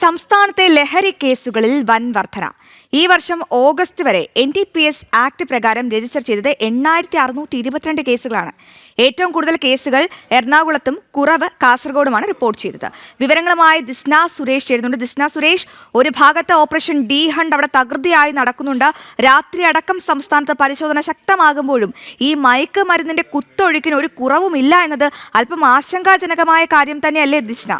സംസ്ഥാനത്തെ ലഹരി കേസുകളിൽ വൻ വർധന. ഈ വർഷം ഓഗസ്റ്റ് വരെ NDPS ആക്ട് പ്രകാരം രജിസ്റ്റർ ചെയ്തത് 8622 കേസുകളാണ്. ഏറ്റവും കൂടുതൽ കേസുകൾ എറണാകുളത്തും കുറവ് കാസർഗോഡുമാണ് റിപ്പോർട്ട് ചെയ്തത്. വിവരങ്ങളുമായി ദിസ്ന സുരേഷ് ചേരുന്നുണ്ട്. ദിസ്ന സുരേഷ്, ഒരു ഭാഗത്ത് ഓപ്പറേഷൻ ഡി ഹണ്ട് അവിടെ തകൃതിയായി നടക്കുന്നുണ്ട്. രാത്രി അടക്കം സംസ്ഥാനത്ത് പരിശോധന ശക്തമാകുമ്പോഴും ഈ മയക്കുമരുന്നിന്റെ കുത്തൊഴുക്കിന് ഒരു കുറവുമില്ല എന്നത് അല്പം ആശങ്കാജനകമായ കാര്യം തന്നെയല്ലേ ദിസ്ന?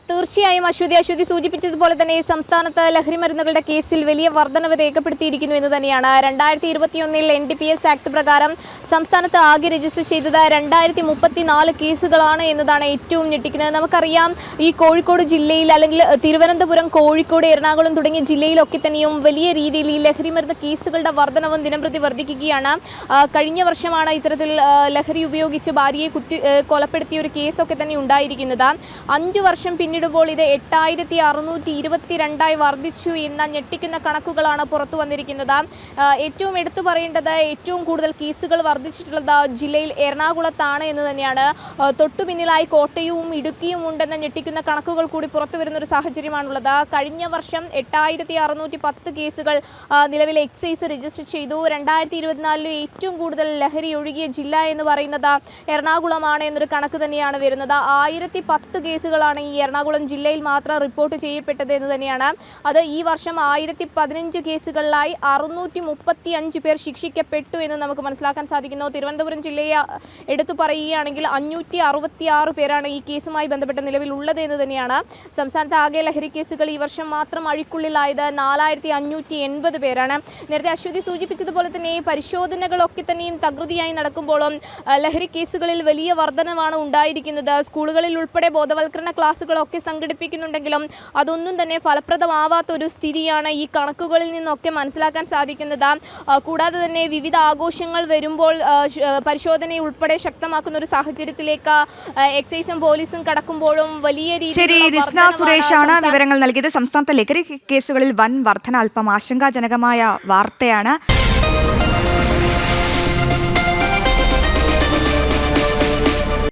തീർച്ചയായും അശ്വതി സൂചിപ്പിച്ചതുപോലെ തന്നെ സംസ്ഥാനത്ത് ലഹരി മരുന്നുകളുടെ കേസിൽ വലിയ വർധനവ് രേഖപ്പെടുത്തിയിരിക്കുന്നു എന്ന് തന്നെയാണ്. 2021 NDPS ആക്ട് പ്രകാരം സംസ്ഥാനത്ത് ആകെ രജിസ്റ്റർ ചെയ്തത് 2034 കേസുകളാണ് എന്നതാണ് ഏറ്റവും ഞെട്ടിക്കുന്നത്. നമുക്കറിയാം, ഈ കോഴിക്കോട് ജില്ലയിൽ അല്ലെങ്കിൽ തിരുവനന്തപുരം, കോഴിക്കോട്, എറണാകുളം തുടങ്ങിയ ജില്ലയിലൊക്കെ തന്നെയും വലിയ രീതിയിൽ ഈ ലഹരി മരുന്ന് കേസുകളുടെ വർധനവും ദിനംപ്രതി വർദ്ധിക്കുകയാണ്. കഴിഞ്ഞ വർഷമാണ് ഇത്തരത്തിൽ ലഹരി ഉപയോഗിച്ച് ഭാര്യയെ കൊലപ്പെടുത്തിയ ഒരു കേസൊക്കെ തന്നെ ഉണ്ടായിരിക്കുന്നത്. 5 വർഷം പിന്നിടുമ്പോൾ ഇത് 8622 വർദ്ധിച്ചു എന്ന ഞെട്ടിക്കുന്ന കണക്കുകളാണ് പുറത്തു വന്നിരിക്കുന്നത്. ഏറ്റവും എടുത്തു പറയേണ്ടത്, ഏറ്റവും കൂടുതൽ കേസുകൾ വർദ്ധിച്ചിട്ടുള്ളത് ജില്ലയിൽ എറണാകുളത്താണ് എന്ന് തന്നെയാണ്. തൊട്ടു പിന്നിലായി കോട്ടയവും ഇടുക്കിയും ഉണ്ടെന്ന ഞെട്ടിക്കുന്ന കണക്കുകൾ കൂടി പുറത്തു വരുന്ന ഒരു സാഹചര്യമാണുള്ളത്. കഴിഞ്ഞ വർഷം 8610 കേസുകൾ നിലവിൽ എക്സൈസ് രജിസ്റ്റർ ചെയ്തു. 2024 ഏറ്റവും കൂടുതൽ ലഹരി ഒഴുകിയ ജില്ല എന്ന് പറയുന്നത് എറണാകുളമാണ് എന്നൊരു കണക്ക് തന്നെയാണ് വരുന്നത്. 1010 കേസുകളാണ് ഈ എറണാകുളം ജില്ലയിൽ മാത്രം റിപ്പോർട്ട് ചെയ്യപ്പെട്ടത് എന്ന് തന്നെയാണ്. അത് ഈ വർഷം 1015 കേസുകളിലായി 635 പേർ ശിക്ഷിക്കപ്പെട്ടു എന്ന് നമുക്ക് മനസ്സിലാക്കാൻ സാധിക്കുന്നു. തിരുവനന്തപുരം ജില്ലയെ എടുത്തു പറയുകയാണെങ്കിൽ 566 പേരാണ് ഈ കേസുമായി ബന്ധപ്പെട്ട നിലവിലുള്ളത് എന്ന് തന്നെയാണ്. സംസ്ഥാനത്ത് ആകെ ലഹരി കേസുകൾ ഈ വർഷം മാത്രം അഴിക്കുള്ളിലായത് 4580 പേരാണ്. നേരത്തെ അശ്വതി സൂചിപ്പിച്ചതുപോലെ തന്നെ പരിശോധനകളൊക്കെ തന്നെയും തകൃതിയായി നടക്കുമ്പോഴും ലഹരി കേസുകളിൽ വലിയ വർധനമാണ് ഉണ്ടായിരിക്കുന്നത്. സ്കൂളുകളിൽ ഉൾപ്പെടെ ബോധവൽക്കരണ ക്ലാസുകളൊക്കെ സംഘടിപ്പിക്കുന്നുണ്ടെങ്കിലും അതൊന്നും തന്നെ ഫലപ്രദമാവാത്ത ഒരു സ്ഥിതിയാണ് ഈ കണക്കുകളിൽ നിന്നൊക്കെ മനസ്സിലാക്കാൻ സാധിക്കുന്നത്. കൂടാതെ തന്നെ വിവിധ ആഘോഷങ്ങൾ വരുമ്പോൾ പരിശോധന ഉൾപ്പെടെ ശക്തമാക്കുന്ന ഒരു സാഹചര്യത്തിലേക്ക് എക്സൈസും പോലീസും കടക്കുമ്പോഴും വലിയ രീതിയിൽ ദിസ്ന സുരേഷാണ് വിവരങ്ങൾ നൽകിയത്. സംസ്ഥാനത്തെ ലഹരി കേസുകളിൽ വൻ വർധന അല്പം ആശങ്കാജനകമായ വാർത്തയാണ്.